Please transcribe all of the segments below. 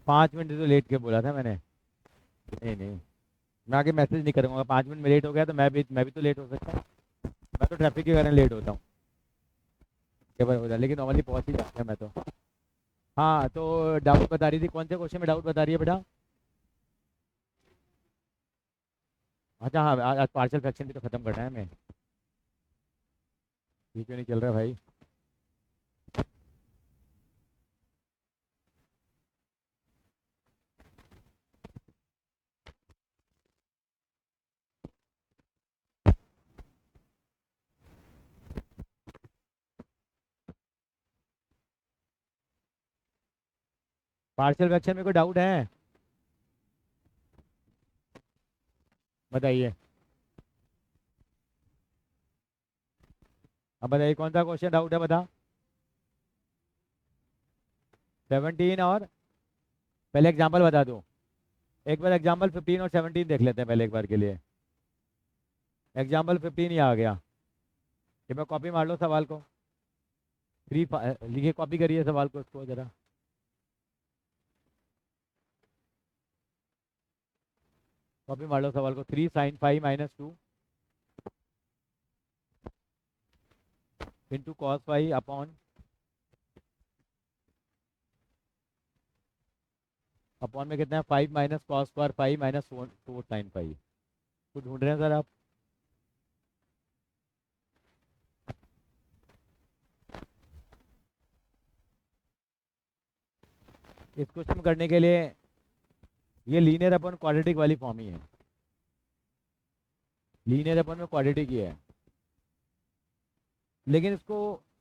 5 minute तो late के बोला था मैंने। नहीं नहीं, मैं आगे मैसेज नहीं करूँगा। 5 मिनट में लेट हो गया तो मैं भी तो लेट हो सकता हूँ। मैं तो ट्रैफिक के कारण लेट होता हूँ। कई बार हो जाए, लेकिन नॉर्मली पहुँच ही जाता है मैं तो। हाँ, तो डाउट बता रही थी, कौन से क्वेश्चन में डाउट बता रही है बेटा? अच्छा हाँ, आज पार्शियल फ्रैक्शन भी तो खत्म करना है हमें। ये क्यों नहीं चल रहा भाई? पार्शियल फ्रैक्शन में कोई डाउट है? बताइए। अब बताइए कौन सा क्वेश्चन डाउट है, बता। 17 और पहले एग्जाम्पल बता दूँ। एक बार एग्जाम्पल 15 और 17 देख लेते हैं पहले एक बार के लिए। एग्जाम्पल 15 ये आ गया। ये मैं कॉपी मार लो सवाल को। लिखिए, कॉपी करिए सवाल को, इसको जरा कॉपी मार लो सवाल को। 3 sin 5 - 2 इंटू cos 5 अपॉन में कितना है? 5 - cos2 5 -4 sin 5। तो ढूंढ रहे हैं सर आप? इस क्वेश्चन करने के लिए ये लीनियर अपन क्वाड्रेटिक वाली फॉर्म ही है। लीनियर अपन में क्वाड्रेटिक ही है, लेकिन इसको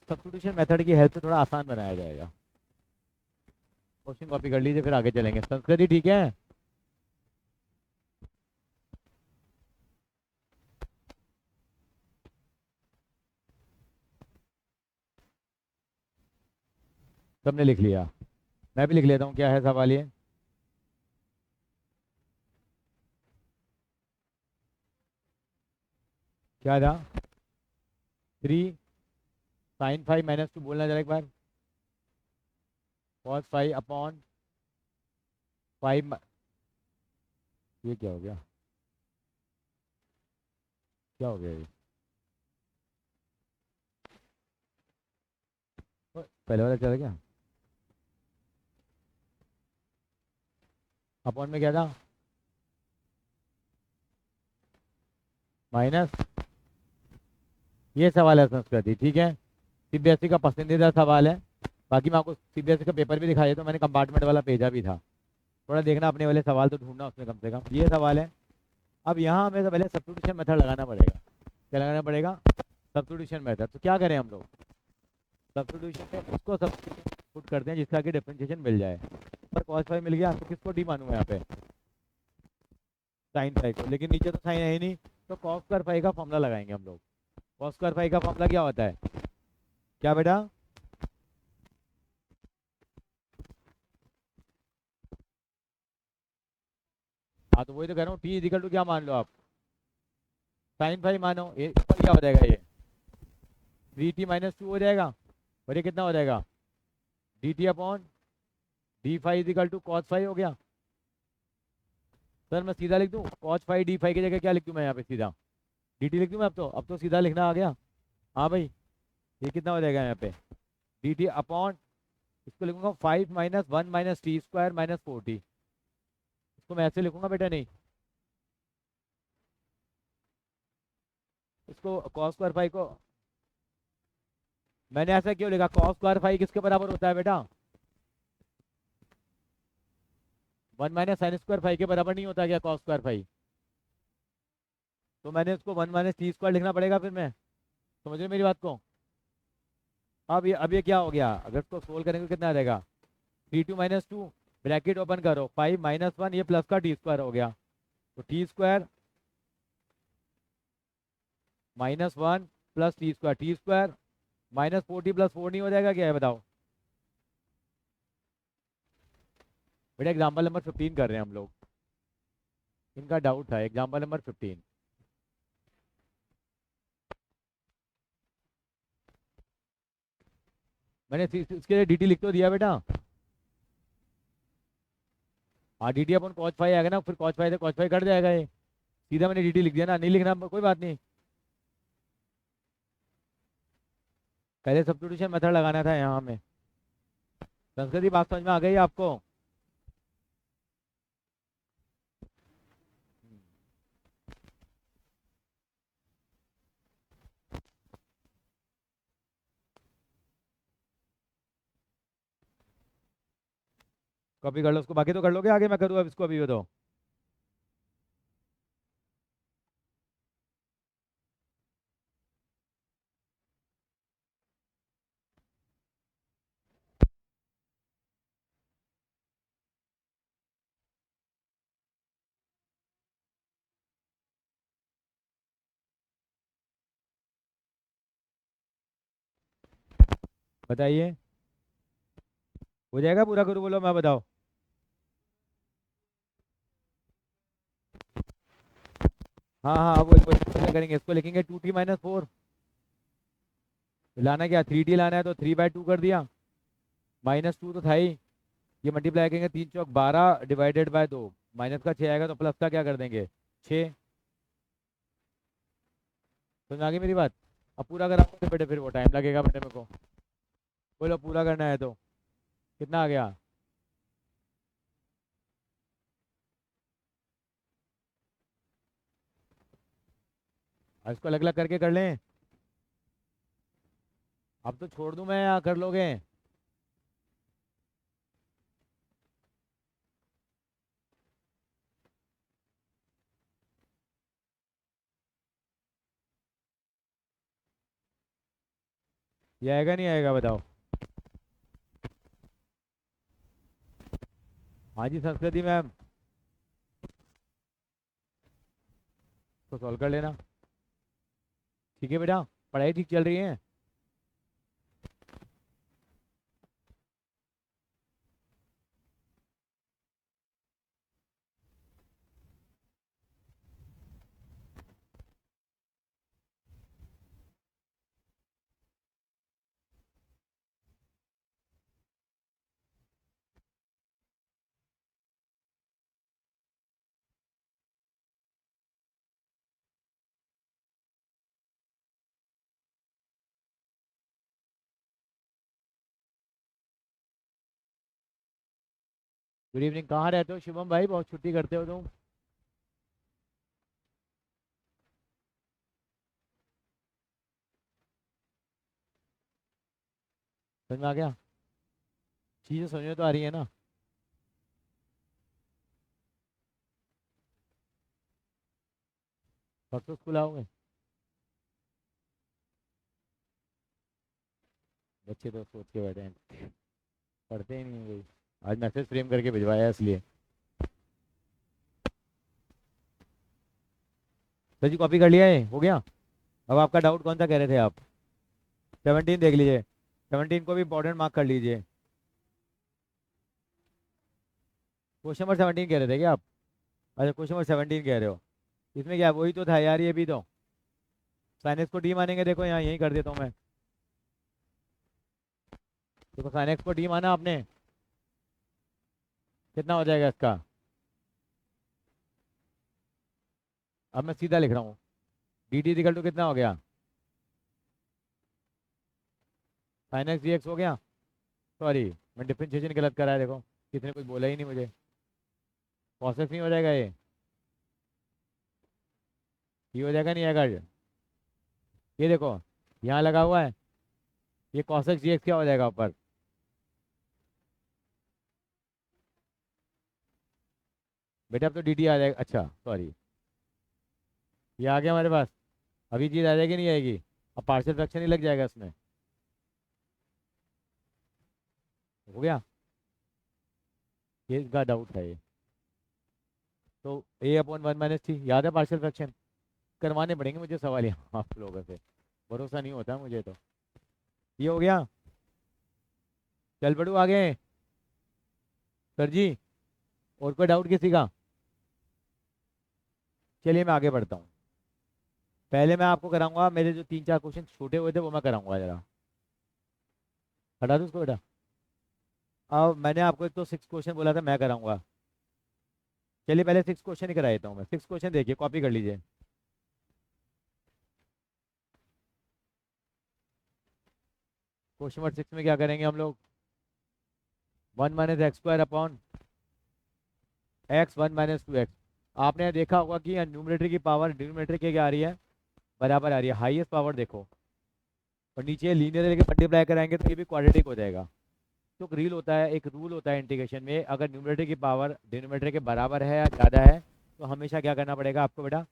सब्स्टिट्यूशन मेथड की हेल्प से थोड़ा आसान बनाया जाएगा। क्वेश्चन कॉपी कर लीजिए, फिर आगे चलेंगे। संस्कृति ठीक है? सबने लिख लिया? मैं भी लिख लेता हूँ, क्या है सवाल ये? क्या था? 3 sin 5 - 2 बोलना जरा एक बार। cos 5 upon 5। ये क्या हो गया? क्या हो गया ये? पहले वाला चला गया। अपॉन में क्या था? माइनस। ये सवाल है संस्कृति, ठीक है। सीबीएसई का पसंदीदा सवाल है। बाकी मैं आपको सीबीएसई का पेपर भी दिखाया, तो मैंने कंपार्टमेंट वाला भेजा भी था। थोड़ा देखना अपने वाले सवाल तो ढूंढना उसमें कम से कम। ये सवाल है। अब यहाँ हमें तो पहले सब्स्टिट्यूशन मेथड लगाना पड़ेगा। क्या लगाना पड़ेगा? Substitution method. तो क्या करें हम लोग? सब्स्टिट्यूशन में उसको सब्स्टिट्यूशन पुट करते हैं जिसका कि डिफरेंशिएशन मिल जाए। पर cos 5 मिल गया तो किसको डी मानूंगा यहाँ पे? sin 5 को। लेकिन नीचे तो साइन है ही नहीं, तो cos2 का फॉर्मूला लगाएंगे हम लोग। cos2 का फॉर्मूला क्या होता है? क्या बेटा? हाँ, तो वही तो कह रहा हूँ, t इजिकल टू क्या मान लो आप? sin 5 मानो। ये ऊपर क्या हो जाएगा? ये 3t - 2 हो जाएगा। और ये कितना हो जाएगा? dt/d5 = cos 5 हो गया। सर मैं सीधा लिख दूँ cos 5 d5 की जगह? क्या लिख दूँ मैं यहाँ पे सीधा? dt लिख दूँ मैं? अब तो सीधा लिखना आ गया। हाँ भाई, ये कितना हो जाएगा यहाँ पे? dt अपॉन, इसको लिखूंगा 5 - 1 - t² - 4t। इसको मैं ऐसे लिखूंगा बेटा? नहीं, इसको cos2 को मैंने ऐसा क्यों लिखा? cos2 किसके बराबर होता है बेटा? 1 - sin2 के बराबर नहीं होता क्या cos2? तो मैंने इसको 1 - t² लिखना पड़ेगा फिर मैं। समझ रहे मेरी बात को? अब ये क्या हो गया? अगर इसको सोल्व करेंगे तो कितना आ जाएगा? 3 - 2 ब्रैकेट ओपन करो, 5 - 1, ये प्लस का t² हो गया। तो t² - 1 + t² -4t + 4 नहीं हो जाएगा क्या है? बताओ बेटा। एग्जाम्पल नंबर 15 कर रहे हैं हम लोग। इनका डाउट था, एग्जाम्पल नंबर 15। मैंने इसके लिए dt लिख तो दिया बेटा। हाँ डी टी अपन कॉस फाई आएगा ना, फिर कॉस फाई से कॉस फाई कट जाएगा ये। सीधा मैंने डी टी लिख दिया ना, नहीं लिखना कोई बात नहीं। पहले सब्स्टिट्यूशन मेथड लगाना था यहाँ में। संस्कृति बात समझ में आ गई आपको? कॉपी कर लो उसको, बाकी तो कर लोगे आगे, मैं करूँ अब इसको अभी बताओ। बताइए, हो जाएगा पूरा करूँ बोलो, मैं बताओ। हाँ हाँ वो करेंगे, इसको लिखेंगे 2t-4। लाना क्या, 3t लाना है तो 3/2 कर दिया, -2 तो था ही। ये मल्टीप्लाई करेंगे, 3 चौक 12 डिवाइडेड बाय 2, माइनस का 6 आएगा तो प्लस का क्या कर देंगे 6। समझ आ गई मेरी बात? अब पूरा कराओगे तो बेटे फिर वो टाइम लगेगा बेटे मेरे को। बोलो पूरा करना है तो कितना आ गया? अब इसको अलग अलग करके कर लें? अब तो छोड़ दूं मैं या कर लोगे? ये आएगा नहीं आएगा बताओ? हाँ जी संस्कृति मैम, तो सॉल्व कर लेना। ठीक है बेटा, पढ़ाई ठीक चल रही है? गुड इवनिंग, कहाँ रहते हो शुभम भाई, बहुत छुट्टी करते हो तुम। समझ में आ गया? चीज़ें समझ में तो आ रही है ना? परसों स्कूल आओगे? बच्चे तो सोच के बैठे हैं, पढ़ते ही नहीं है कोई। आज मैसेज फ्रेम करके भिजवाया इसलिए। सर जी कॉपी कर लिया है, हो गया? अब आपका डाउट कौन सा कह रहे थे आप? 17 देख लीजिए, 17 को भी इंपॉर्टेंट मार्क कर लीजिए। क्वेश्चन नंबर 17 कह रहे थे क्या आप? अच्छा क्वेश्चन नंबर 17 कह रहे हो, इसमें क्या वही तो था यार, ये भी तो। साइन एक्स को डी मानेंगे, देखो यहाँ यही कर देता हूँ मैं। देखो साइन एक्स को डी माना आपने, कितना हो जाएगा इसका? अब मैं सीधा लिख रहा हूँ, डी टी इक्वल टू कितना हो गया? साइन एक्स डी एक्स हो गया। सॉरी, मैं डिफरेंशिएशन गलत करा है, देखो किसी ने कुछ बोला ही नहीं मुझे। कॉस एक्स नहीं हो जाएगा ये हो जाएगा नहीं आएगा? ये देखो यहाँ लगा हुआ है, ये कॉस एक्स डी एक्स क्या हो जाएगा ऊपर? बेटा अब तो डी टी आ जाएगा, अच्छा सॉरी, ये आ गया हमारे पास। अभी चीज़ आ जाएगी नहीं आएगी? अब पार्शियल फ्रैक्शन ही लग जाएगा इसमें। हो गया? ये इसका डाउट था ये। तो a/1 - t याद है पार्शियल फ्रैक्शन? करवाने पड़ेंगे मुझे सवाल यहाँ आप लोगों से, भरोसा नहीं होता मुझे तो। ये हो गया? चल पड़ू आगे सर जी, और कोई डाउट किसी का? चलिए मैं आगे बढ़ता हूँ। पहले मैं आपको कराऊंगा, मेरे जो 3-4 क्वेश्चन छूटे हुए थे वो मैं कराऊंगा जरा। हटा दो उसको बेटा। अब मैंने आपको एक तो 6 क्वेश्चन बोला था मैं कराऊंगा, चलिए पहले 6 क्वेश्चन ही करा देता हूँ मैं। 6 क्वेश्चन देखिए, कॉपी कर लीजिए। क्वेश्चन नंबर 6 में क्या करेंगे हम लोग? 1 - x² अपॉन x 1 - 2x। आपने देखा होगा कि न्यूमरेटर की पावर डिनोमिनेटर के क्या आ रही है, बराबर आ रही है। हाईएस्ट पावर देखो, और नीचे लीनियर लेके मल्टीप्लाई कराएंगे तो ये भी क्वाड्रेटिक हो जाएगा। तो एक रूल होता है इंटीग्रेशन में, अगर न्यूमरेटर की पावर डिनोमिनेटर के बराबर है या ज़्यादा है तो हमेशा क्या करना पड़ेगा आपको बेटा?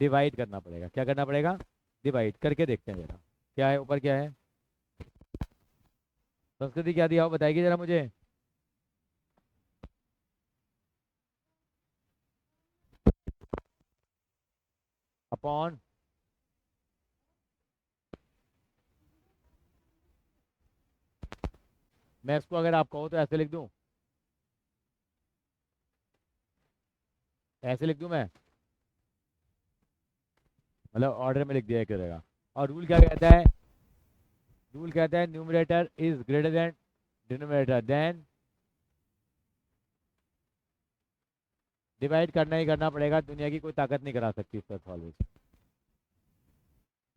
डिवाइड करना पड़ेगा। क्या करना पड़ेगा? डिवाइड करके देखते हैं जरा, क्या है ऊपर क्या है। संस्कृति क्या दिया हो बताएगी जरा मुझे। अपॉन मैं इसको अगर आप कहो तो ऐसे लिख दूं, ऐसे लिख दूं मैं, मतलब ऑर्डर में लिख दिया करेगा। और रूल क्या कहता है? रूल कहता है numerator is greater than denominator, then divide करना ही करना पड़ेगा। दुनिया की कोई ताकत नहीं करा सकती इस पर सॉल्व।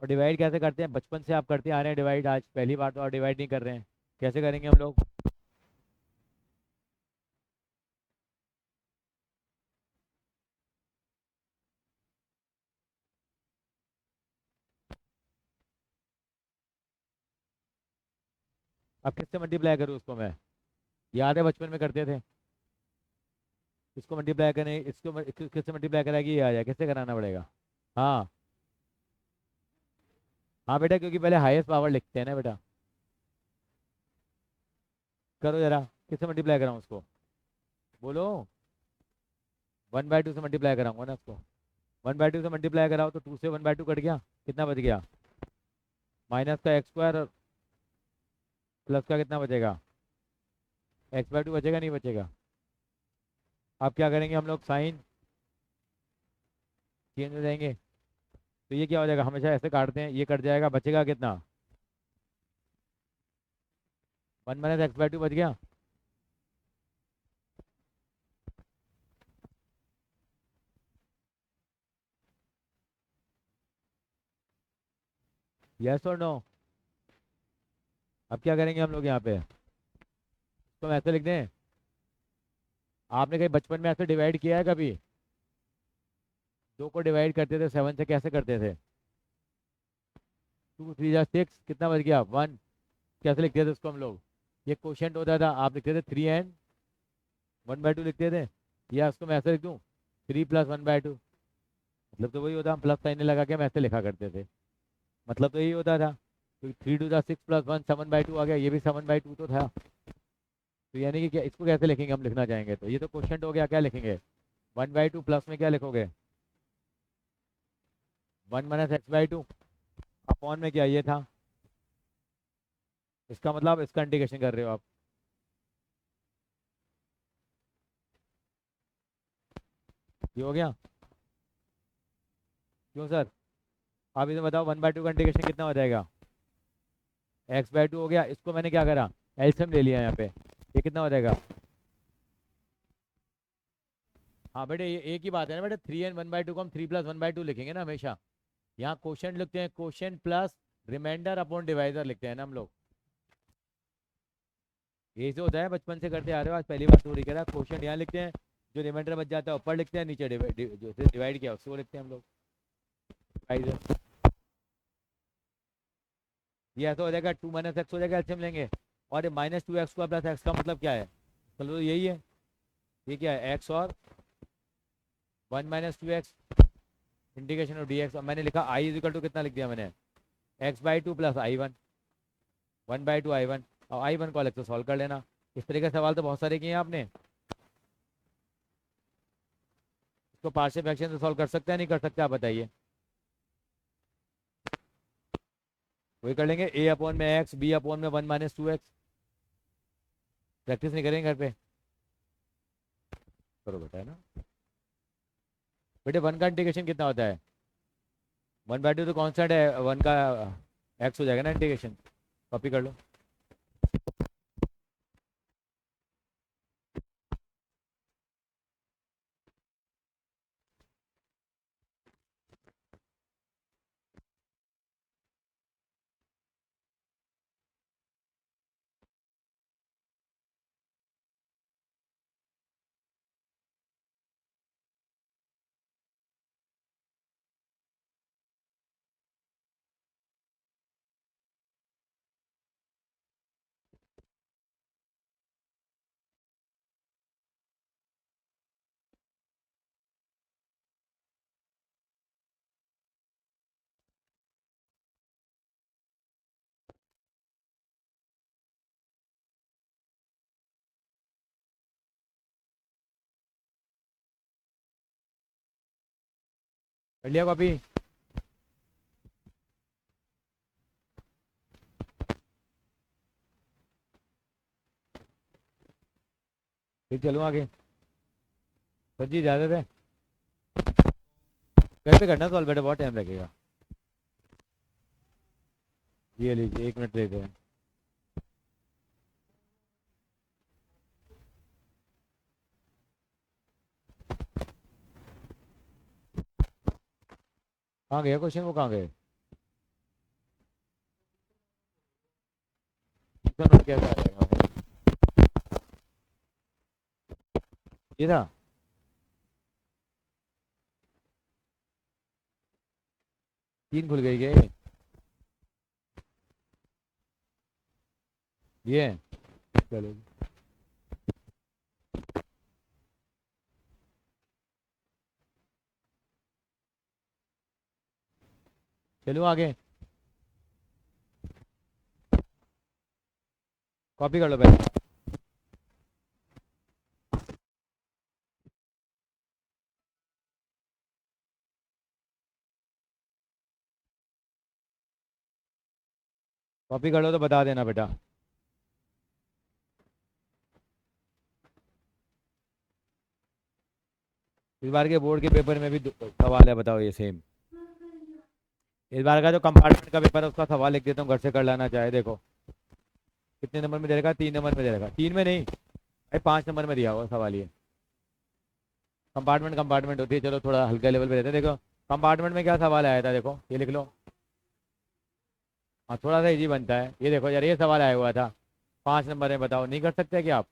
और डिवाइड कैसे करते हैं? बचपन से आप करते आ रहे हैं डिवाइड, आज पहली बार तो आप डिवाइड नहीं कर रहे हैं। कैसे करेंगे हम लोग? अब किससे मल्टीप्लाई करूँ उसको मैं? याद है बचपन में करते थे। इसको मल्टीप्लाई करें, किससे मल्टीप्लाई कराएगी ये आ जाए, किससे कराना पड़ेगा? हाँ हाँ बेटा, क्योंकि पहले हाईएस्ट पावर लिखते हैं ना बेटा। करो जरा, किससे मल्टीप्लाई कराऊँ उसको? बोलो। 1/2 से मल्टीप्लाई कराऊंगा ना उसको। 1/2 से मल्टीप्लाई कराओ तो 2 से 1/2 कट गया, कितना बच गया? माइनस का x² प्लस का कितना बचेगा? x/2 बचेगा नहीं बचेगा? अब क्या करेंगे हम लोग? साइन चेंज हो जाएंगे। तो ये क्या हो जाएगा? हमेशा ऐसे काटते हैं, ये कट जाएगा, बचेगा कितना? 1 - x/2 बच गया। यस और नो? अब क्या करेंगे हम लोग यहाँ पे? तो हम ऐसे लिख दें, आपने कहीं बचपन में ऐसे डिवाइड किया है कभी? दो को डिवाइड करते थे 7 से, कैसे करते थे? 2 3 6, कितना बच गया? 1। कैसे लिखते थे उसको हम लोग? ये क्वेश्चन होता था, आप लिखते थे 3 and 1/2 लिखते थे। या उसको मैं ऐसे लिख दूँ, 3 + 1/2। मतलब तो वही होता, हम प्लस साइन लगा के हम ऐसे लिखा करते थे। मतलब तो यही होता था, तो 3 × 2 = 6 + 1 7/2 आ गया। ये भी 7/2 तो था। तो यानी कि क्या, इसको कैसे लिखेंगे हम लिखना चाहेंगे तो? ये तो क्वेश्चन हो गया, क्या लिखेंगे? 1/2 प्लस में क्या लिखोगे? 1 - x/2 अपॉन में क्या ये था? इसका मतलब इसका इंटीग्रेशन कर रहे हो आप। ये हो गया? क्यों सर? आप इसे बताओ, 1/2 का इंटीग्रेशन कितना हो जाएगा? x/2 हो गया। इसको मैंने क्या करा? एलसीएम ले लिया यहाँ पे। ये कितना हो जाएगा? हाँ बेटे, ये एक ही बात है ना बेटे। 3 and 1/2 को हम 3 + 1/2 लिखेंगे ना हमेशा। यहाँ क्वेश्चन लिखते हैं, question plus remainder upon divisor लिखते हैं ना हम लोग। यही से होता है, बचपन से करते आ रहे हो, आज पहली बार चोरी करा। क्वेश्चन यहाँ लिखते हैं, जो रिमाइंडर बच जाता है ऊपर लिखते हैं, नीचे जो डिवाइड किया उसको लिखते हैं हम लोग, डिवाइजर। ये ऐसा हो जाएगा, 2 - x हो जाएगा, एलसीएम लेंगे। और ये -2x² + x का मतलब क्या है? चलो तो यही है। ये क्या है? x और 1 - 2x इंटीग्रेशन ऑफ dx। और मैंने लिखा i = कितना लिख दिया मैंने? x/2 + i1, 1/2 i1। और i1 को अलग से सॉल्व कर लेना। इस तरह के सवाल तो बहुत सारे किए हैं आपने। इसको पार्शियल फ्रैक्शन से सॉल्व कर सकते हैं नहीं कर सकते, आप बताइए। वही कर लेंगे, a/x, b/1 - 2x। प्रैक्टिस नहीं करेंगे घर पे? करो बेटा, है ना बेटे। 1 का इंटीग्रेशन कितना होता है? 1/2 तो कांस्टेंट है, 1 का x हो जाएगा ना इंटीग्रेशन। कॉपी कर लो। कर लिया कॉपी? फिर चलूँ आगे? सच्ची इजाज़त है? घर पे करना सॉल्व बेटा, बहुत टाइम लगेगा। ये लीजिए, 1 मिनट देते हैं। कहाँ गया क्वेश्चन, वो कहाँ गए? इसका नोट कैसे आ जाएगा? ये था। तीन खुल गई क्या ये? चलो। चलो आगे। कॉपी कर लो पहले। कॉपी कर लो तो बता देना बेटा। इस बार के बोर्ड के पेपर में भी सवाल है, बताओ ये सेम। इस बार का जो कंपार्टमेंट का पेपर है उसका सवाल लिख देता हूँ, घर से कर लाना चाहे। देखो कितने नंबर में दे रखा, 3 नंबर में दे रखा, 3 में नहीं भाई, 5 नंबर में दिया हुआ सवाल ये। कंपार्टमेंट कंपार्टमेंट होती है, चलो थोड़ा हल्का लेवल पे रहते हैं। देखो कंपार्टमेंट में क्या सवाल आया था, देखो ये लिख लो। हाँ थोड़ा सा इजी बनता है ये, देखो यार ये सवाल आया हुआ था 5 नंबर में, बताओ नहीं कर सकते क्या आप?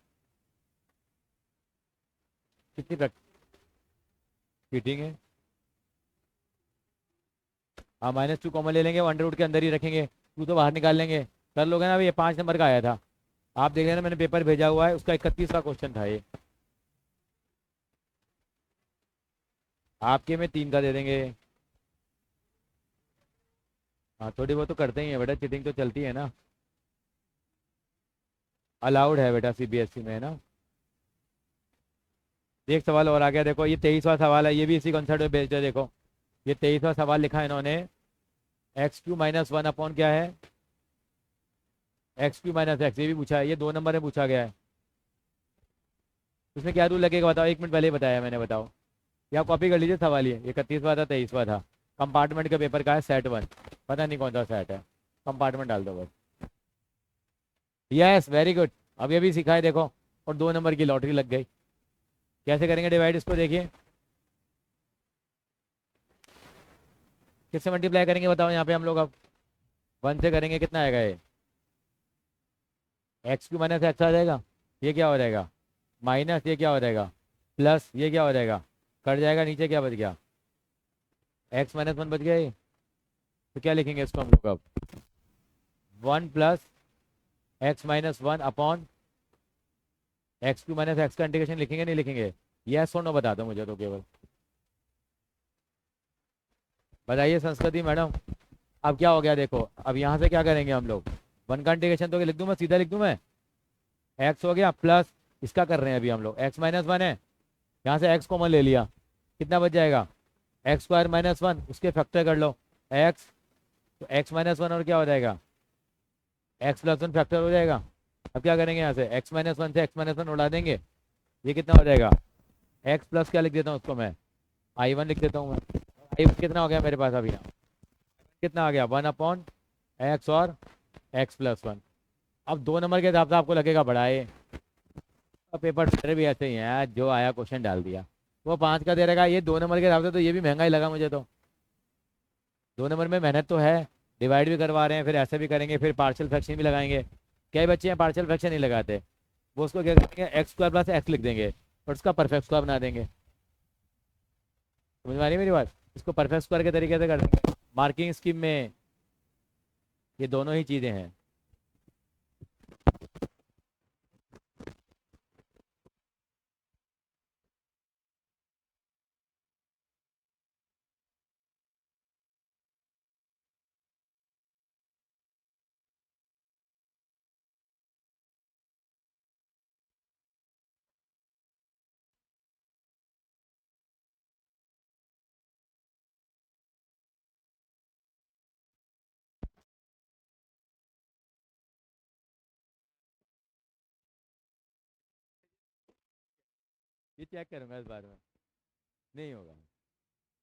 कितनी चीटिंग है। हाँ -2 कॉमन ले लेंगे, वो अंडर रूट के अंदर ही रखेंगे, 2 तो बाहर निकाल लेंगे। कर लोगे ना? अभी ये 5 नंबर का आया था, आप देख लेना, मैंने पेपर भेजा हुआ है, उसका 31 का क्वेश्चन था ये। आपके में 3 का दे देंगे। हाँ थोड़ी बहुत तो करते ही है बेटा, चीटिंग तो चलती है ना, अलाउड है बेटा सीबीएसई में, है ना। एक सवाल और आ गया, देखो ये 23वां सवाल है, ये भी इसी कॉन्सेप्ट में बेस्ड है। देखो ये 23वां सवाल लिखा है इन्होंने, x³ - 1 अपॉन क्या है, x³ - x, ये भी पूछा है, ये 2 नंबर में पूछा गया है। उसमें क्या रूल लगेगा बताओ, 1 मिनट पहले ही बताया मैंने, बताओ। या कॉपी कर लीजिए सवाल, ये 31वां था 23वां था। कंपार्टमेंट के पेपर का है, सेट 1, पता नहीं कौन सा सेट है, कंपार्टमेंट डाल दो बस। यस वेरी गुड, अब ये भी सीखा है देखो, और 2 नंबर की लॉटरी लग गई। कैसे करेंगे डिवाइड इसको, देखिए किससे मल्टीप्लाई करेंगे बताओ, यहाँ पे हम लोग अब 1 से करेंगे, कितना आएगा ये, x³ - x आ जाएगा, ये क्या हो जाएगा, माइनस ये क्या हो जाएगा, प्लस ये क्या हो जाएगा, कट जाएगा, नीचे क्या बच गया, x - 1 बच गया ये। तो क्या लिखेंगे इसको हम लोग अब, 1 + x - 1 अपॉन x³ - x का इंटीग्रेशन लिखेंगे नहीं लिखेंगे? यस और नो बता दो मुझे तो केवल, बताइए संस्कृति मैडम। अब क्या हो गया देखो, अब यहाँ से क्या करेंगे हम लोग, 1 का इंटीग्रेशन तो लिख दूँ मैं, सीधा लिख दूँ मैं, x हो गया प्लस, इसका कर रहे हैं अभी हम लोग, x - 1 है, यहाँ से x कॉमन ले लिया, कितना बच जाएगा, x² - 1, उसके फैक्टर कर लो, x, तो x - 1 और क्या हो जाएगा, x+1 फैक्टर हो जाएगा। अब क्या करेंगे, यहाँ से x - 1 से x - 1 उड़ा देंगे, ये कितना हो जाएगा, x प्लस क्या लिख देता हूँ उसको मैं, I1 लिख देता हूँ मैं। I1 कितना हो गया मेरे पास अभी, कितना आ गया, 1/x और x+1। अब 2 नंबर के हिसाब से आपको लगेगा बड़ा है, अब पेपर सारे भी ऐसे ही हैं यार, जो आया क्वेश्चन डाल दिया। वो 5 का दे रहेगा, ये 2 नंबर के हिसाब से तो ये भी महंगा ही लगा मुझे तो। 2 नंबर में मेहनत तो है, डिवाइड भी करवा रहे हैं, फिर ऐसे भी करेंगे, फिर पार्शियल फ्रैक्शन भी लगाएंगे। कई बच्चे हैं पार्शियल फ्रैक्शन नहीं लगाते, वो उसको क्या करेंगे, x² + x लिख देंगे और उसका परफेक्ट स्क्वायर बना देंगे। समझ में आ रही है मेरी बात, इसको परफेक्ट स्क्वायर के तरीके से कर देंगे मार्किंग स्कीम में, ये दोनों ही चीज़ें हैं। ये चेक करूंगा इस बार में। नहीं होगा।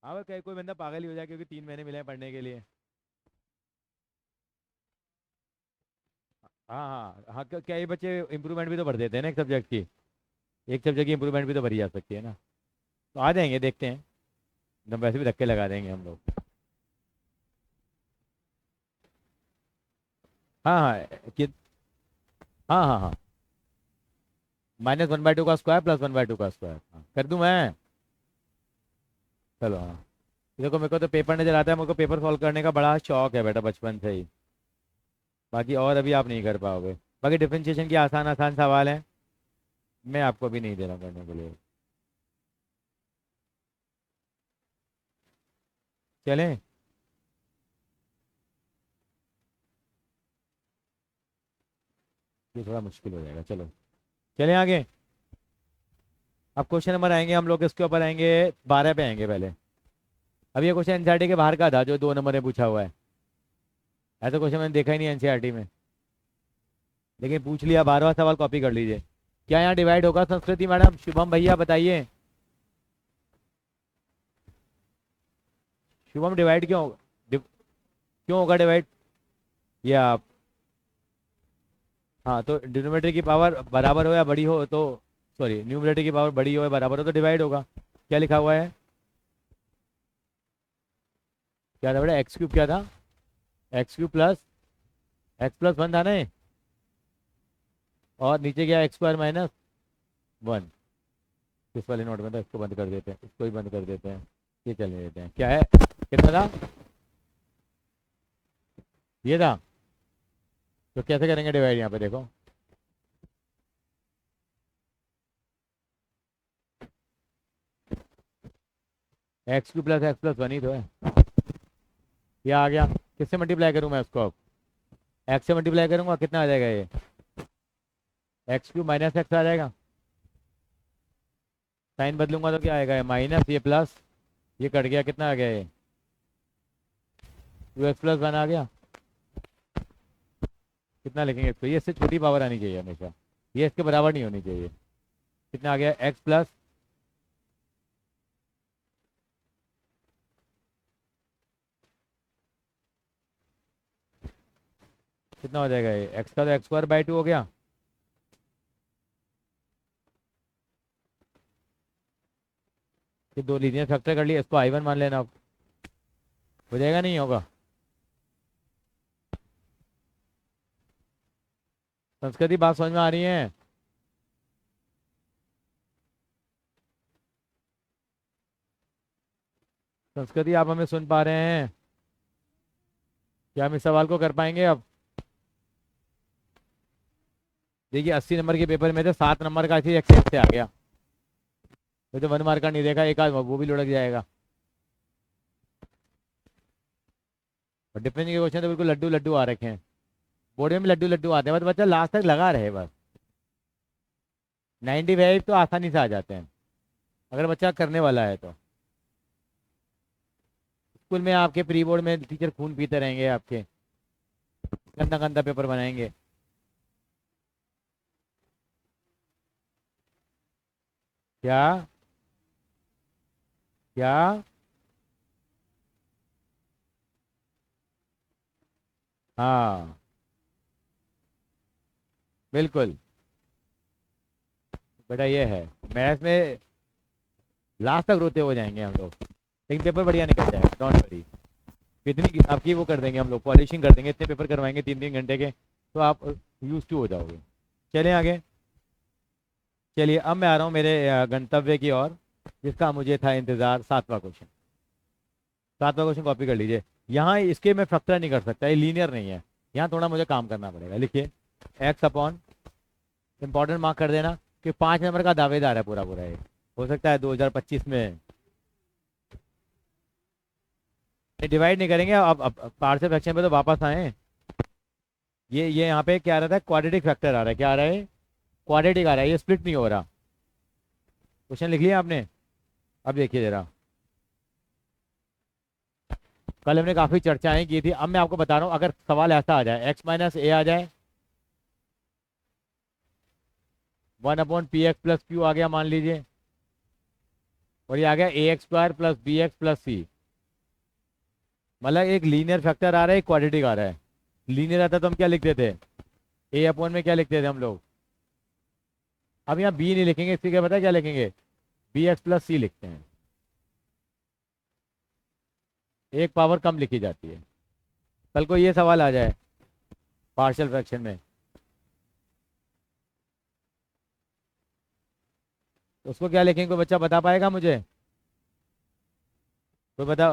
हाँ कहीं कोई बंदा पागल ही हो जाए क्योंकि 3 महीने मिले हैं पढ़ने के लिए। हाँ हाँ हाँ, क्या ये बच्चे इंप्रूवमेंट भी तो भर देते हैं ना एक सब्जेक्ट की। एक सब्जेक्ट की इंप्रूवमेंट भी तो भरी जा सकती है ना। तो आ जाएंगे, देखते हैं। एकदम वैसे भी धक्के लगा देंगे हम लोग। हाँ हाँ कि हाँ हाँ हाँ, -1/2 का स्क्वायर +1/2 का स्क्वायर, हाँ कर दूं मैं। चलो हाँ। देखो मेरे को तो पेपर नजर आता है, मेरे को पेपर सॉल्व करने का बड़ा शौक है बेटा बचपन से ही। बाकी और अभी आप नहीं कर पाओगे। बाकी डिफरेंशिएशन के आसान आसान सवाल हैं। मैं आपको भी नहीं दे रहा हूँ करने के लिए। चलें। ये थोड़ा मुश्किल हो जाएगा, चलो चलें आगे। अब क्वेश्चन नंबर आएंगे हम लोग इसके ऊपर आएंगे। 12 पे आएंगे पहले। अब ये क्वेश्चन एनसीईआरटी के बाहर का था जो 2 नंबर में पूछा हुआ है। ऐसा क्वेश्चन मैंने देखा ही नहीं एनसीईआरटी में। लेकिन पूछ लिया, 12वां सवाल कॉपी कर लीजिए। क्या यहाँ डिवाइड होगा संस्कृति मैडम? शुभम भैया बताइए। शुभम डिवाइड क्यों होगा? क्यों होगा डिवाइड? ये आप, हाँ तो डिनोमिनेटर की पावर बराबर हो या बड़ी हो तो, सॉरी न्यूमरेटर की पावर बड़ी हो या बराबर हो तो डिवाइड होगा। क्या लिखा हुआ है? क्या था बेटा? एक्स क्यूब क्या था? एक्स क्यूब प्लस x+1 था ना ये? और नीचे क्या? x² - 1। इस वाले नोट में था, इसको बंद कर देते हैं, इसको ही बंद कर देते हैं। ये चलने देते हैं। क्या है? कितना था? ये था। तो कैसे करेंगे डिवाइड यहाँ पे देखो। x³ + x+1 ही तो है। ये आ गया। किससे मल्टीप्लाई करूँ मैं उसको अब? एक्स से मल्टीप्लाई करूंगा, कितना आ जाएगा ये? x³ - x आ जाएगा। साइन बदलूंगा तो क्या आएगा? ये माइनस, ये प्लस, ये कट गया, कितना आ गया ये? 2x+1 आ गया। कितना लिखेंगे इसको? ये इससे छोटी पावर आनी चाहिए हमेशा, ये इसके बराबर नहीं होनी चाहिए। कितना आ गया? x प्लस, कितना हो जाएगा ये? x का तो x² 2 हो गया। ये दो लीनियर फैक्टर कर लिया, इसको I1 मान लेना। अब हो जाएगा, नहीं होगा? संस्कृति बात समझ में आ रही है? संस्कृति आप हमें सुन पा रहे हैं? क्या हम इस सवाल को कर पाएंगे अब? देखिए 80 नंबर के पेपर में थे, 7 नंबर का चीज एक्सेप्ट से आ गया। ये तो 1 मार्क का नहीं देखा, एक आध वो भी लुढ़क जाएगा। और डिफरेंस के क्वेश्चन तो बिल्कुल लड्डू लड्डू आ रखे हैं। बोर्ड में भी लड्डू लड्डू आते हैं, बस बच्चा लास्ट तक लगा रहे बस। 95 तो आसानी से आ जाते हैं अगर बच्चा करने वाला है तो। स्कूल में आपके प्री बोर्ड में टीचर खून पीते रहेंगे आपके, गंदा गंदा पेपर बनाएंगे। क्या? क्या? हाँ बिल्कुल। बेटा ये है, मैथ्स में लास्ट तक रोते हो जाएंगे हम लोग, लेकिन पेपर बढ़िया निकल जाएगा, डोंट वरी। कितनी आपकी वो कर देंगे हम लोग, पॉलिशिंग कर देंगे, इतने पेपर करवाएंगे 3-3 घंटे के, तो आप यूज टू हो जाओगे। चलें आगे। चलिए अब मैं आ रहा हूँ मेरे गंतव्य की ओर, जिसका मुझे था इंतजार। 7वां क्वेश्चन। 7वां क्वेश्चन कॉपी कर लीजिए। यहाँ इसके मैं फैक्टर नहीं कर सकता, ये लीनियर नहीं है, यहाँ थोड़ा मुझे काम करना पड़ेगा। लिखिए एक्स अपॉन, इंपॉर्टेंट मार्क कर देना कि 5 नंबर का दावेदार है पूरा पूरा ये। हो सकता है 2025 में डिवाइड नहीं करेंगे। अब पार्शियल फ्रैक्शन पे तो वापस आए। ये यहाँ पे क्या आ रहा था? क्वाड्रेटिक फैक्टर आ रहा है। क्या आ रहा है? क्वाड्रेटिक आ रहा है, ये स्प्लिट नहीं हो रहा। क्वेश्चन लिख लिया आपने? अब देखिए जरा, कल हमने काफी चर्चाएं की थी, अब मैं आपको बता रहा हूँ अगर सवाल ऐसा आ जाए, x - a आ जाए, 1/px + q आ गया मान लीजिए, और ये आ गया a x square plus b x plus c. मतलब एक लीनियर फैक्टर आ रहा है, एक क्वाड्रेटिक आ रहा है। लीनियर आता तो हम क्या लिखते थे, ए अपॉन में क्या लिखते थे हम लोग। अब यहाँ बी नहीं लिखेंगे, इसकी क्या पता है क्या लिखेंगे, बी एक्स प्लस सी लिखते हैं। एक पावर कम लिखी जाती है। कल को ये सवाल आ जाए पार्शियल फ्रैक्शन में, तो उसको क्या लिखेंगे, कोई बच्चा बता पाएगा मुझे, कोई बता।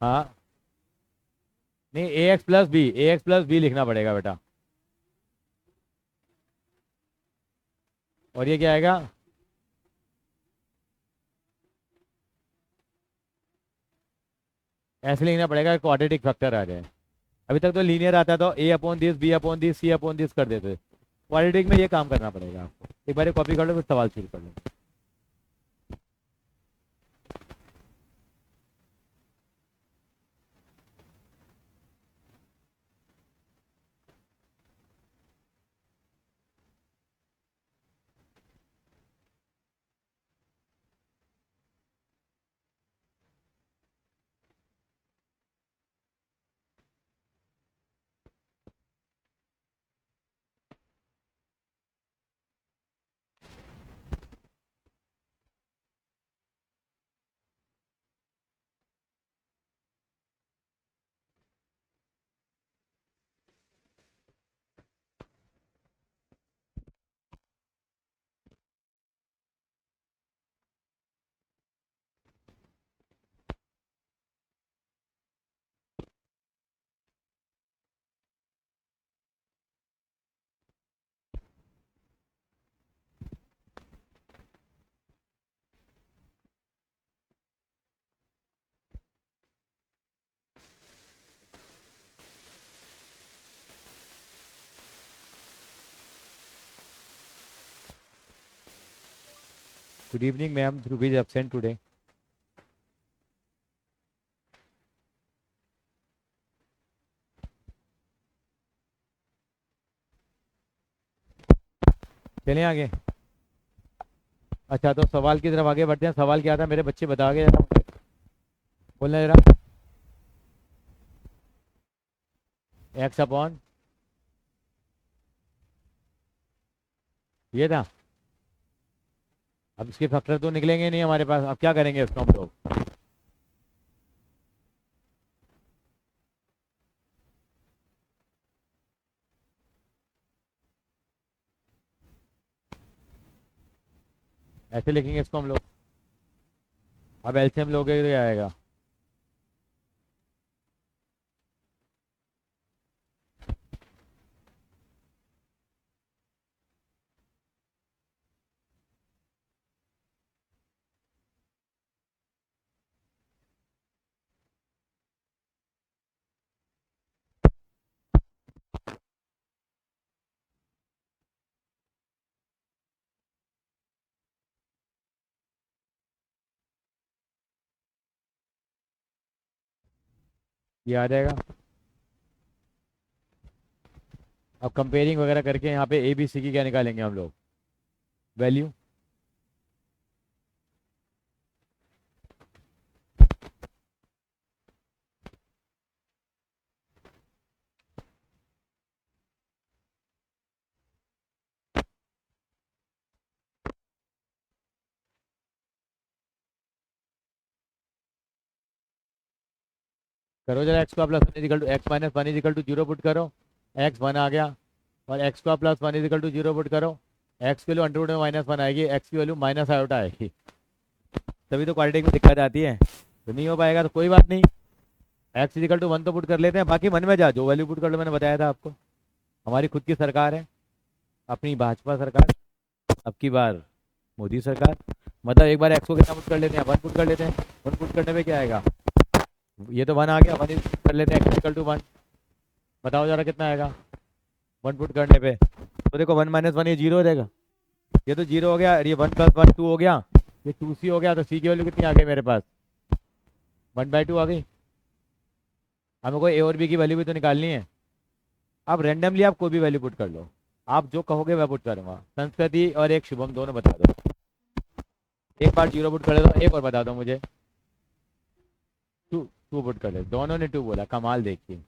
हाँ, नहीं, ए एक्स प्लस बी लिखना पड़ेगा बेटा। और ये क्या आएगा, ऐसे लिखना पड़ेगा, क्वाड्रेटिक फैक्टर आ जाए। अभी तक तो लीनियर आता तो a upon this b upon this c upon this कर देते। क्वाड्रेटिक में ये काम करना पड़ेगा आपको। एक बार कॉपी कर लो, फिर सवाल शुरू कर लो। Good evening ma'am, Dhruv is absent today. चलें आगे। अच्छा, तो सवाल की तरफ आगे बढ़ते हैं। सवाल क्या था मेरे बच्चे, बता के जरा मुझे, बोलना जरा। एक्स अपॉन, ये था। अब इसके फैक्टर तो निकलेंगे नहीं हमारे पास, अब क्या करेंगे इसको हम लोग। ऐसे लिखेंगे इसको हम लोग। अब एलसीएम लोगे तो क्या आएगा, ये आ जाएगा। अब कंपेयरिंग वगैरह करके यहाँ पे ए बी सी की क्या निकालेंगे हम लोग, वैल्यू। करो जरा, एक्स का plus one equal to X minus one equal to zero put करो। एक्स वन आ गया। और एक्स का plus one equal to zero put करो। एक्स की वैल्यू अंडर रूट में माइनस वन आएगी, एक्स की वैल्यू माइनस आयोटा आएगी। तभी तो क्वाड्रेटिक में दिक्कत आती है। तो नहीं हो पाएगा तो कोई बात नहीं, एक्स इजिकल टू वन तो पुट कर लेते हैं, बाकी मन में जा जो वैल्यू पुट कर लो। मैंने बताया था आपको, हमारी खुद की सरकार है, अपनी भाजपा सरकार, अब की बार मोदी सरकार। मतलब एक बार एक्स को कितना पुट कर लेते हैं, वन पुट कर लेते हैं। वन पुट करने पे क्या आएगा, ये तो वन आ गया, वन कर लेते हैं एक्स इक्वल टू वन। बताओ जरा कितना आएगा वन पुट करने पे। तो देखो वन माइनस वन, ये जीरो हो जाएगा। ये तो जीरो हो गया, और ये वन प्लस वन टू हो गया, ये टू सी हो गया। तो सी की वैल्यू कितनी आ गई मेरे पास, वन बाई टू आ गई। हमें कोई ए और बी की वैल्यू भी तो निकालनी है। अब रेंडमली आप कोई भी वैल्यू पुट कर लो, आप जो कहोगे मैं पुट करूँगा। संस्कृति और एक शुभम दोनों बता दो। एक बार जीरो पुट कर दो, एक और बता दो मुझे। टू, टू पुट कर दे, दोनों ने टू बोला, कमाल देखिए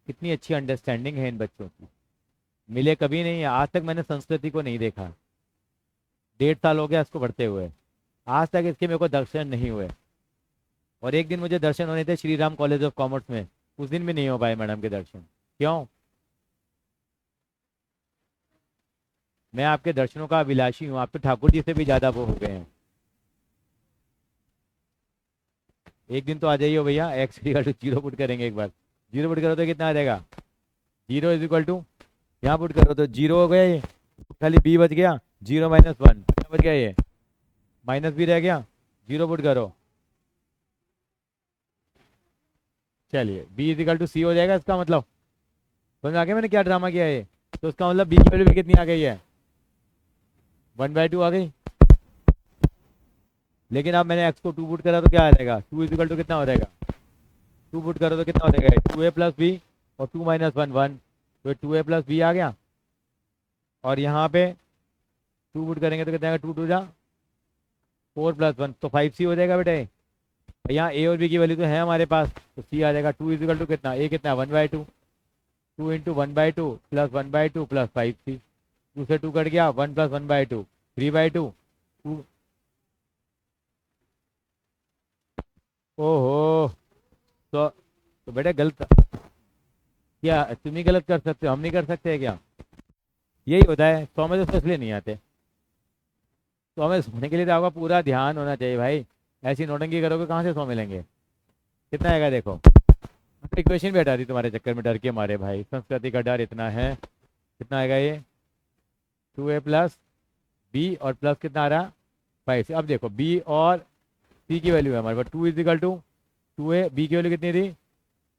कितनी अच्छी अंडरस्टैंडिंग है इन बच्चों की। मिले कभी नहीं है, आज तक मैंने संस्कृति को नहीं देखा। 1.5 साल हो गया इसको पढ़ते हुए, आज तक इसके मेरे को दर्शन नहीं हुए। और एक दिन मुझे दर्शन होने थे Shri Ram college of commerce में, उस दिन भी नहीं हो पाए मैडम के दर्शन। क्यों? मैं आपके दर्शनों का अभिलाषी हूँ, आप तो ठाकुर जी से भी ज्यादा वो हो गए हैं। एक दिन तो आ जाइए भैया, X equal to zero put करेंगे एक बार। जीरो पुट करो तो कितना आ जाएगा? जीरो इज इक्वल टू, यहाँ पुट करो तो जीरो हो गया ये, खाली बी बच गया, जीरो माइनस वन क्या बच गया ये, माइनस बी रह गया। जीरो पुट करो, चलिए बी इज इक्वल टू सी हो जाएगा इसका मतलब। समझ आ गया मैंने क्या ड्रामा किया है ये? तो उसका मतलब बी की वैल्यू भी कितनी आ गई है? 1/2 आ गई। लेकिन अब मैंने एक्स को टू पुट करा तो क्या आ जाएगा? टू इज इक्वल टू कितना हो जाएगा? टू पुट करो तो कितना हो जाएगा? 2a प्लस बी, और 2 माइनस वन वन, तो 2a प्लस बी आ गया। और यहाँ पे टू पुट करेंगे तो कितना आएगा? टू टू जा 4 + 1, तो 5c हो जाएगा बेटे। यहाँ ए और बी की वैल्यू तो है हमारे पास, तो सी आ जाएगा। टू इज इक्वल टू कितना, ए कितना, 1/2, 2 × 1/2 प्लस 1/2 प्लस 5c, टू से टू कट गया, 1 + 1/2 3/2। टू, ओहो, तो बेटा गलत क्या? तुम ही गलत कर सकते हो, हम नहीं कर सकते क्या? यही होता है, 100 में तो इसलिए नहीं आते। तो हमें सोने के लिए तो आपका पूरा ध्यान होना चाहिए भाई। ऐसी नौटंकी करोगे कहाँ से 100 मिलेंगे? कितना आएगा देखो। इक्वेशन भी हटा दी तुम्हारे चक्कर में, डर के मारे भाई, संस्कृति का डर इतना है। कितना आएगा ये? 2a प्लस बी और प्लस कितना आ रहा? 5। अब देखो बी और सी की वैल्यू है हमारे पास, 2 is equal to 2a, B की वैल्यू कितनी थी?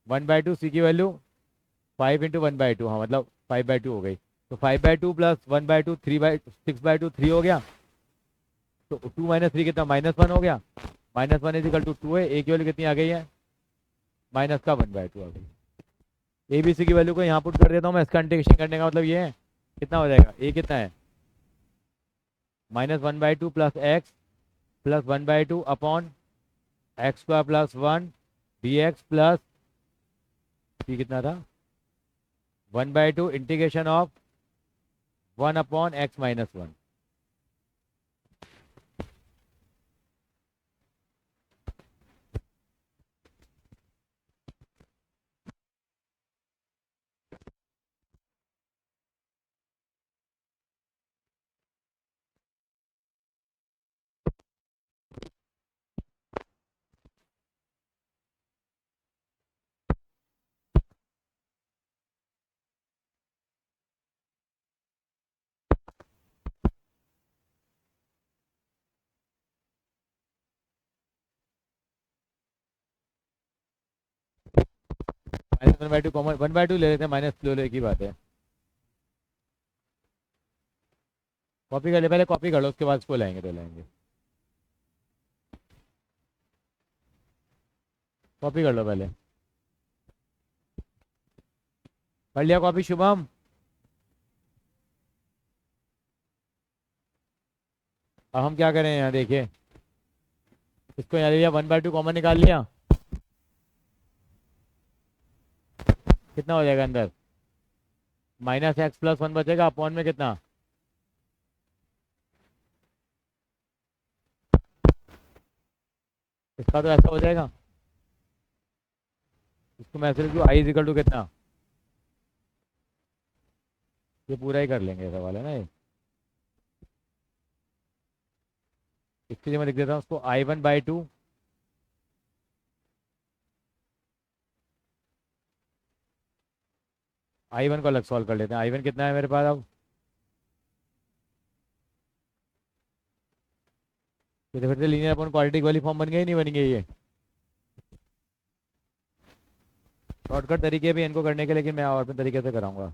1/2, सी की वैल्यू 5 × 1/2, हाँ मतलब 5/2 हो गई। तो 5/2 प्लस 1/2 6/2 3 हो गया। तो 2 माइनस 3 कितना? -1 हो गया। -1 इज इक्वल टू 2a, ए की वैल्यू कितनी आ गई है? माइनस का 1/2 आ गई। ए बी सी की वैल्यू को यहाँ पुट कर देता हूँ मैं, इसका इंटीग्रेशन करने का मतलब ये है। कितना हो जाएगा? ए कितना है? -1/2 plus x plus 1/2 upon x² plus 1 dx plus c कितना था? 1/2 इंटीग्रेशन ऑफ 1/x-1। -1/2 कॉमन, 1/2 ले लेते हैं, माइनस लो ले की बात है। कॉपी कर ले, पहले कॉपी कर लो, उसके बाद इसको लाएंगे तो लाएंगे। कॉपी कर लो पहले। कर लिया कॉपी शुभम? अब हम क्या करें यहाँ देखिए, इसको यहाँ ले लिया, 1/2 कॉमन निकाल लिया, कितना हो जाएगा अंदर? -x+1 बचेगा, अपॉन में कितना? इसका तो ऐसा हो जाएगा। इसको मैं ऐसे लिख दूँ, आई इज इक्वल टू कितना? ये पूरा ही कर लेंगे, ऐसा वाला ना ये। इसके लिए मैं लिख देता हूँ उसको I1/2 I1 को अलग सॉल्व कर लेते हैं। I1 कितना है मेरे पास अब? ये तो फिर से लीनियर अपॉन क्वाड्रेटिक वाली फॉर्म बन गई, नहीं बन गई ये? शॉर्टकट तरीके भी इनको करने के, लेकिन मैं और अपने तरीके से कराऊंगा।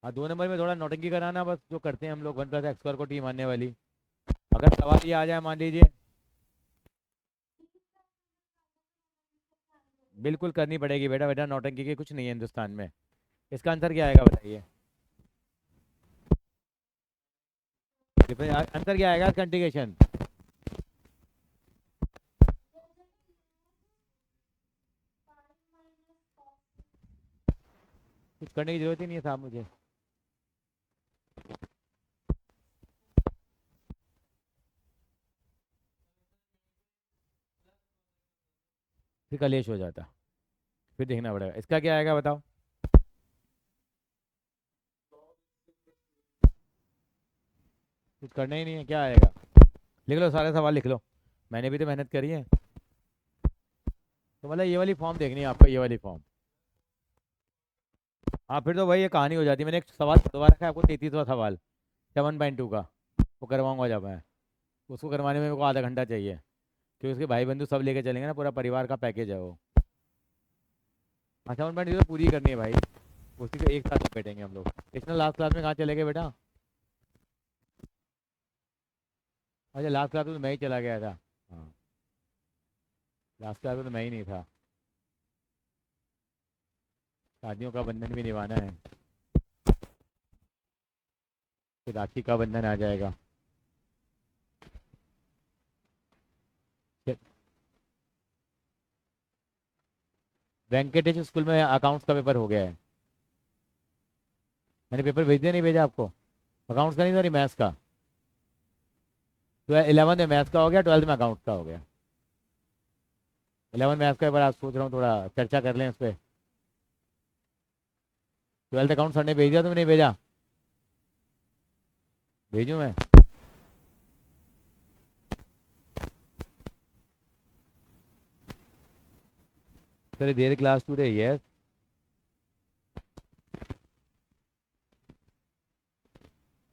हाँ 2 नंबर में थोड़ा नौटंकी कराना बस, जो करते हैं हम लोग 1+x² को टीम आने वाली। अगर सवाल ये आ जाए मान लीजिए, बिल्कुल करनी पड़ेगी बेटा, बेटा नौटंकी की कुछ नहीं है हिंदुस्तान में। इसका आंसर क्या आएगा बताइए? आंसर क्या आएगा कंटिगेशन? कुछ करने की जरूरत ही नहीं है साहब मुझे। फिर कलेश हो जाता, फिर देखना पड़ेगा इसका क्या आएगा बताओ। कुछ करना ही नहीं है, क्या आएगा? लिख लो सारे सवाल लिख लो, मैंने भी तो मेहनत करी है। तो मतलब ये वाली फॉर्म देखनी है आपको, ये वाली फॉर्म। हाँ फिर तो वही ये कहानी हो जाती है। मैंने एक सवाल दोबारा रखा है आपको, 33वां सवाल 7.2 का, वो करवाऊंगा जब मैं। उसको करवाने में मेरे को आधा घंटा चाहिए, क्योंकि उसके भाई बंधु सब लेके चलेंगे ना, पूरा परिवार का पैकेज है वो। हाँ 7.2 तो पूरी करनी है भाई, उसी को एक साथ बैठेंगे हम लोग। इसमें लास्ट क्लास में कहाँ चले गए बेटा? अच्छा लास्ट क्लास में तो मैं ही चला गया था। हाँ लास्ट क्लास में तो मैं ही नहीं था। शादियों का बंधन भी निभाना है, फिर राखी का बंधन आ जाएगा। वेंकटेश स्कूल में अकाउंट्स का पेपर हो गया है। मैंने पेपर भेज दिया, नहीं भेजा आपको? अकाउंट्स का नहीं, सॉरी मैथ्स का। 11th में मैथ्स का हो गया, 12th में अकाउंट्स का हो गया। 11th मैथ्स का पेपर आज सोच रहा हूँ थोड़ा चर्चा कर लें इस पर। 12th अकाउंट सर ने भेज दिया, तुमने नहीं भेजा? भेजूँ मैं? सर देर क्लास टू रही है।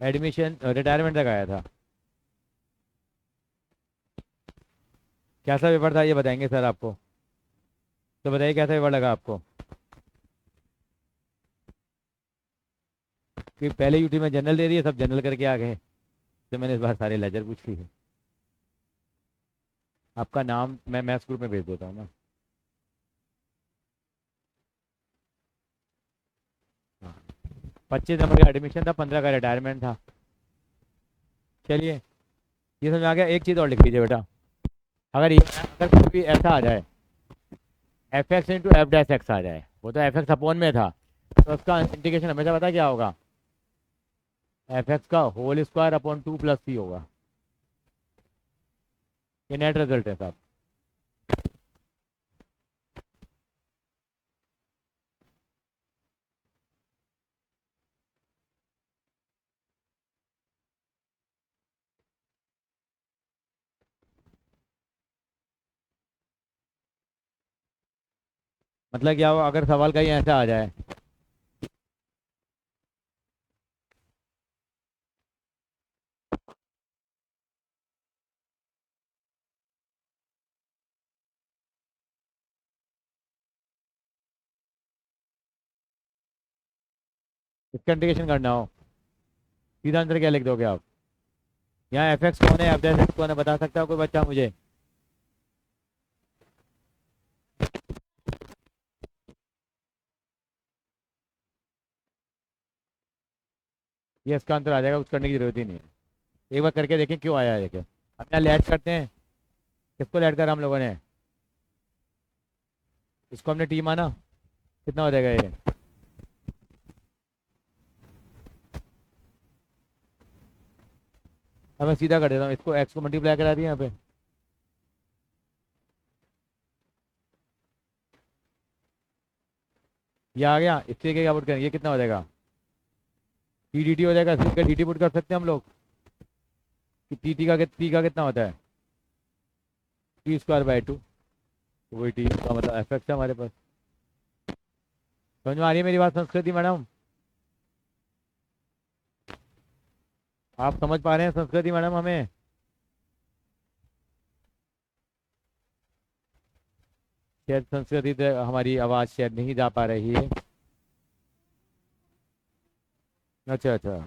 एडमिशन रिटायरमेंट तक आया था। कैसा पेपर था ये बताएंगे सर आपको। तो बताइए कैसा पेपर लगा आपको? कि पहले यूटी में जनरल दे दिए, सब जनरल करके आ गए, तो मैंने इस बार सारे लेजर पूछ लिए। आपका नाम मैं मैथ्स ग्रुप में भेज देता हूँ ना। हाँ 25 नंबर का एडमिशन था, 15 का रिटायरमेंट था। चलिए ये समझ आ गया। एक चीज़ और लिख लीजिए बेटा, अगर कोई भी ऐसा आ जाए, f(x)(f)(x) आ जाए, वो तो f(x) अपॉन में था, तो उसका इंटीग्रेशन हमेशा पता है क्या होगा? f(x) का होल स्क्वायर अपॉन 2 + c होगा। ये नेट रिजल्ट है साहब। मतलब क्या हो अगर सवाल कहीं ऐसा आ जाए, इसका इंटीग्रेशन करना हो, सीधा आंसर क्या लिख दोगे आप? यहाँ f(x) कौन है, f(x) कौन है, बता सकता हो कोई बच्चा मुझे? ये इसका आंसर आ जाएगा, कुछ करने की जरूरत ही नहीं है। एक बार करके देखें क्यों आया है, देखें। अब यहाँ लैड करते हैं, किसको लैड करा हम लोगों ने? इसको हमने टी माना, कितना हो जाएगा ये? अब मैं सीधा कर देता हूँ, इसको x को मल्टीप्लाई करा दिया यहाँ पे। ये आ गया, इससे क्या पुट करें, ये कितना हो जाएगा? टी डी टी हो जाएगा, इसका डी टी पुट कर सकते हैं हम लोग कि टी का कितना होता है? t²/2, वही टी का मतलब f(x) है हमारे पास। समझ में आ रही है मेरी बात संस्कृति मैडम? आप समझ पा रहे हैं संस्कृति मैडम हमें? शायद संस्कृति तक हमारी आवाज़ शायद नहीं जा पा रही है। अच्छा अच्छा।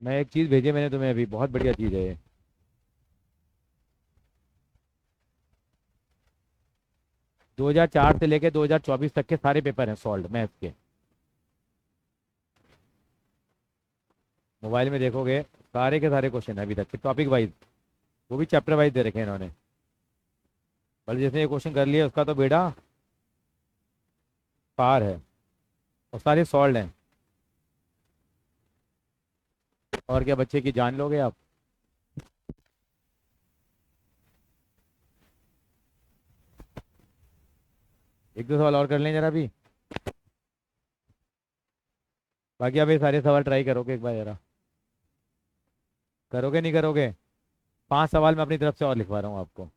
मैं एक चीज़ भेजी मैंने तुम्हें अभी, बहुत बढ़िया चीज़ है ये। 2004 से लेके 2024 तक के सारे पेपर हैं सॉल्व मैथ्स के। मोबाइल में देखोगे सारे के सारे क्वेश्चन है अभी तक के, टॉपिक वाइज, वो भी चैप्टर वाइज दे रखे हैं इन्होंने। बल्कि जिसने ये क्वेश्चन कर लिया उसका तो बेटा पार है, और सारे सॉल्व हैं। और क्या बच्चे की जान लोगे आप। एक दो सवाल और कर लें जरा भी, बाकी आप ये सारे सवाल ट्राई करोगे एक बार जरा, करोगे नहीं करोगे। 5 सवाल मैं अपनी तरफ से और लिखवा रहा हूँ आपको।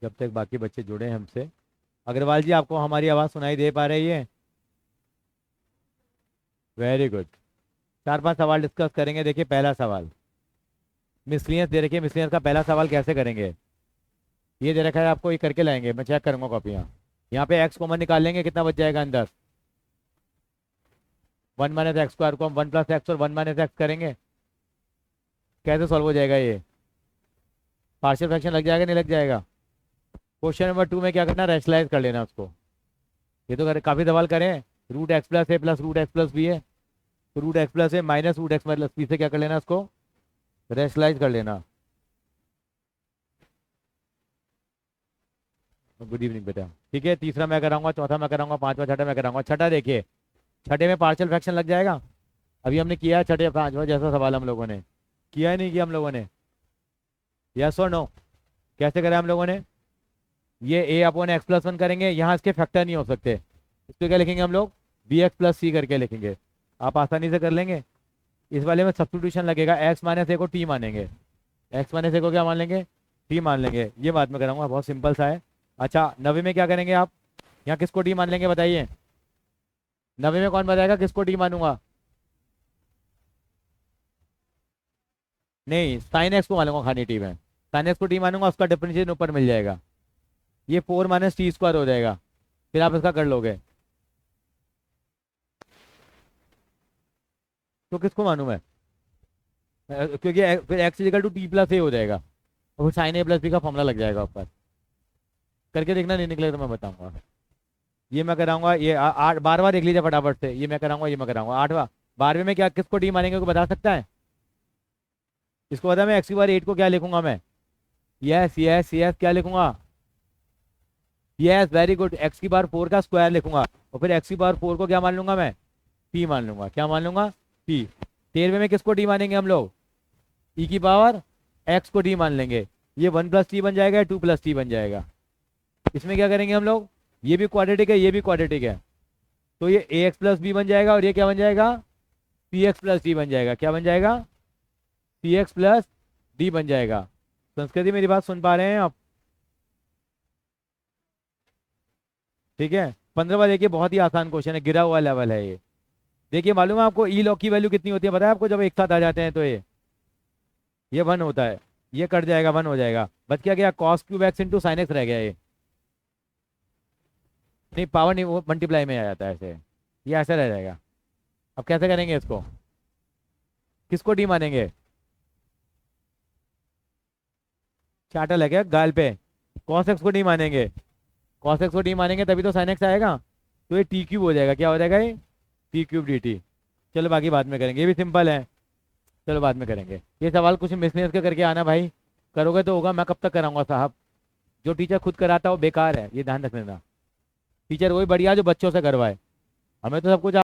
जब तक बाकी बच्चे जुड़े हैं हमसे। अग्रवाल जी, आपको हमारी आवाज़ सुनाई दे पा रही है? Very good. 4 5 सवाल डिस्कस करेंगे। देखिए पहला सवाल, मिसलियंस दे रखिए, मिसलियंस का पहला सवाल कैसे करेंगे। ये दे रखा है आपको, ये करके लाएंगे, मैं चेक करूंगा कॉपियाँ। यहाँ पे एक्स कॉमन निकाल लेंगे, कितना बच जाएगा अंदर। 1 - x² को हम 1 + x और 1 - x करेंगे। कैसे सॉल्व हो जाएगा ये, पार्शियल फ्रैक्शन लग जाएगा नहीं लग जाएगा। क्वेश्चन नंबर 2 में क्या करना, रैशनलाइज कर लेना उसको। ये तो काफ़ी सवाल करें। √x + a + √x + b है, तो √x + a - √x - b से क्या कर लेना उसको, रैशनलाइज कर लेना। गुड इवनिंग बेटा। ठीक है, तीसरा मैं कराऊंगा, चौथा मैं कराऊंगा, पांचवा छठा मैं कराऊंगा। छठा देखिए, छठे में पार्शियल फ्रैक्शन लग जाएगा। अभी हमने किया है छठे पांचवा जैसा सवाल हम लोगों ने किया है, नहीं किया हम लोगों ने, यस और नो। कैसे करा हम लोगों ने, ये a/x + 1 करेंगे, यहाँ इसके फैक्टर नहीं हो सकते, इसको क्या लिखेंगे हम लोग, bx + c करके लिखेंगे। आप आसानी से कर लेंगे। इस वाले में सब्स्टिट्यूशन लगेगा, x - a को t मानेंगे, x - a को क्या मान लेंगे, t मान लेंगे। ये बात मैं कराऊंगा, बहुत सिंपल सा है। अच्छा, 90 में क्या करेंगे आप, यहाँ किसको t मान लेंगे बताइए। 90 में कौन बताएगा किसको t मानूंगा। नहीं, साइन एक्स को मानूंगा खानी टी में, साइन एक्स को टी मानूंगा, उसका डिफरेंशिएशन ऊपर मिल जाएगा। ये 4 - t² हो जाएगा, फिर आप इसका कर लोगे। तो किसको मानूं मैं, क्योंकि फिर x = t + a हो जाएगा, और फिर साइन a + b का फॉर्मूला लग जाएगा ऊपर। करके देखना, नहीं निकले तो मैं बताऊंगा। ये मैं कराऊंगा, ये 12वां देख लीजिए फटाफट से, ये मैं कराऊंगा, ये मैं कराऊंगा 8वां। 12वें में क्या किसको टी मानेंगे, को बता सकता है। इसको बता, मैं x⁻8 को क्या लिखूंगा मैं, यस यस यस क्या लिखूंगा, यस वेरी गुड, x⁻4 का स्क्वायर लिखूंगा, और फिर x⁻4 को क्या मान लूंगा मैं, p मान लूंगा। क्या मान लूंगा, p। 13वें में किसको टी मानेंगे हम लोग, e⁻x को टी मान लेंगे। ये 1 + t बन जाएगा, 2 + t बन जाएगा। इसमें क्या करेंगे हम लोग, ये भी क्वाड्रेटिक है, ये भी क्वाड्रेटिक है, तो ये ax + b बन जाएगा, और ये क्या बन जाएगा, px + d बन जाएगा। क्या बन जाएगा, px + d बन जाएगा। संस्कृति मेरी बात सुन पा रहे हैं आप, ठीक है। 15वां देखिए, बहुत ही आसान क्वेश्चन है, गिरा हुआ लेवल है ये। देखिए मालूम है आपको ई लॉग की वैल्यू कितनी होती है, पता है आपको, जब एक साथ आ जाते हैं तो ये 1 होता है, ये कट जाएगा 1 हो जाएगा, बच क्या गया, cos³ x × sin x रह गया ये। नहीं पावर नहीं, वो मल्टीप्लाई में आ जाता है ऐसे, ये ऐसा रह जाएगा। अब कैसे करेंगे इसको, किसको डी मानेंगे, चाटा लगे गाल पे, cos x को डी मानेंगे, cos x को डी मानेंगे तभी तो sin x आएगा, तो ये t³ हो जाएगा। क्या हो जाएगा ये, t³ dt। चलो बाकी बाद में करेंगे, ये भी सिंपल है, चलो बाद में करेंगे। ये सवाल कुछ मिसलियंस के करके आना भाई, करोगे तो होगा, मैं कब तक कराऊंगा साहब, जो टीचर खुद कराता है वो बेकार है, ये ध्यान रख लेना। टीचर वही बढ़िया जो बच्चों से करवाए, हमें तो सब कुछ